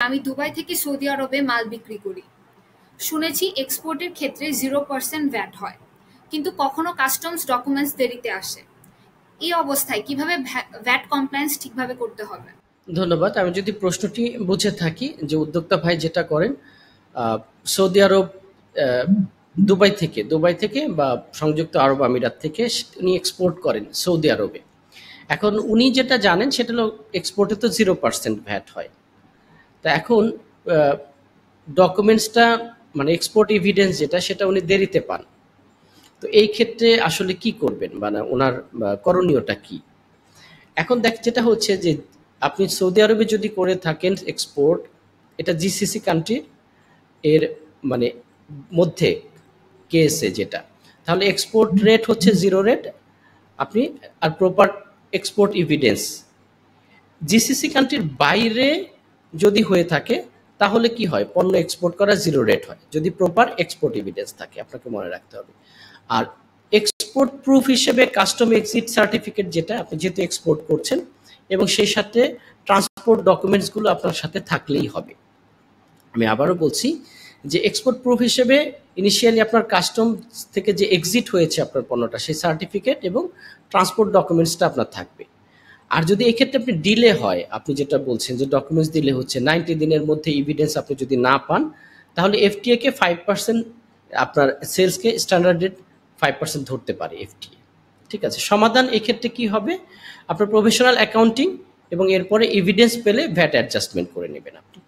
আমি দুবাই থেকে সৌদি আরবে মাল বিক্রি করি। শুনেছি এক্সপোর্টের ক্ষেত্রে 0% ভ্যাট হয়, কিন্তু কখনো কাস্টমস ডকুমেন্টস দেরিতে আসে। এই অবস্থায় কিভাবে ভ্যাট কমপ্লায়েন্স ঠিকভাবে করতে হবে? ধন্যবাদ। আমি যদি প্রশ্নটি বুঝে থাকি যে উদ্যোক্তা ভাই যেটা করেন সৌদি আরব, আহ, দুবাই থেকে বা সংযুক্ত আরব আমিরাত থেকে উনি এক্সপোর্ট করেন সৌদি আরবে। এখন উনি যেটা জানেন সেটা হলো এক্সপোর্টে তো 0% ভ্যাট হয়। তা এখন ডকুমেন্টসটা মানে এক্সপোর্ট এভিডেন্স যেটা সেটা উনি দেরিতে পান। তো এই ক্ষেত্রে আসলে কি করবেন, মানে ওনার করণীয়টা কি? এখন যেটা হচ্ছে যে আপনি সৌদি আরবে যদি করে থাকেন এক্সপোর্ট, এটা জিসিসি কান্ট্রি এর মানে মধ্যে কেএসএ যেটা, তাহলে এক্সপোর্ট রেট হচ্ছে জিরো রেট। আপনি আর প্রপার এক্সপোর্ট এভিডেন্স জিসিসি কান্ট্রির বাইরে যদি হয়ে থাকে তাহলে কি হয়, পণ্য এক্সপোর্ট করা জিরো রেট হয় যদি প্রপার এক্সপোর্ট এভিডেন্স থাকে, আপনাকে মনে রাখতে হবে। আর এক্সপোর্ট প্রুফ হিসেবে কাস্টম এক্সিট সার্টিফিকেট, যেটা আপনি যেহেতু এক্সপোর্ট করছেন এবং সেই সাথে ট্রান্সপোর্ট ডকুমেন্টসগুলো আপনার সাথে থাকলেই হবে। আমি আবারও বলছি যে এক্সপোর্ট প্রুফ হিসেবে ইনিশিয়ালি আপনার কাস্টম থেকে যে এক্সিট হয়েছে আপনার পণ্যটা, সেই সার্টিফিকেট এবং ট্রান্সপোর্ট ডকুমেন্টসটা আপনার থাকবে। আর যদি এক্ষেত্রে আপনি ডিলে হয়, আপনি যেটা বলছেন যে ডকুমেন্টস দিলে হচ্ছে 90 দিনের মধ্যে এভিডেন্স আপনি যদি না পান, তাহলে এফটিএ কে 5% আপনার সেলসকে স্ট্যান্ডার্ডেড 5% ধরতে পারে এফটিএ। ঠিক আছে, সমাধান এক্ষেত্রে কি হবে, আপনার প্রফেশনাল অ্যাকাউন্টিং এবং এরপরে এভিডেন্স পেলে ভ্যাট অ্যাডজাস্টমেন্ট করে নেবেন আপনি।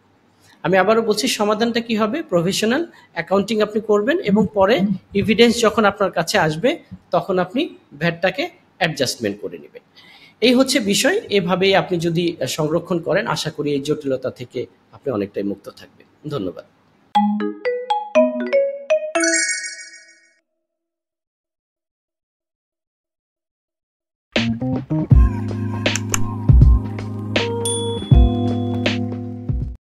আমি আবারও বলছি সমাধানটা কি হবে, প্রফেশনাল অ্যাকাউন্টিং আপনি করবেন এবং পরে এভিডেন্স যখন আপনার কাছে আসবে তখন আপনি ভ্যাটটাকে অ্যাডজাস্টমেন্ট করে নেবেন। এই হচ্ছে বিষয়। এভাবেই আপনি যদি সংরক্ষণ করেন, আশা করি এই জটিলতা থেকে আপনি অনেকটাই মুক্ত থাকবেন। ধন্যবাদ।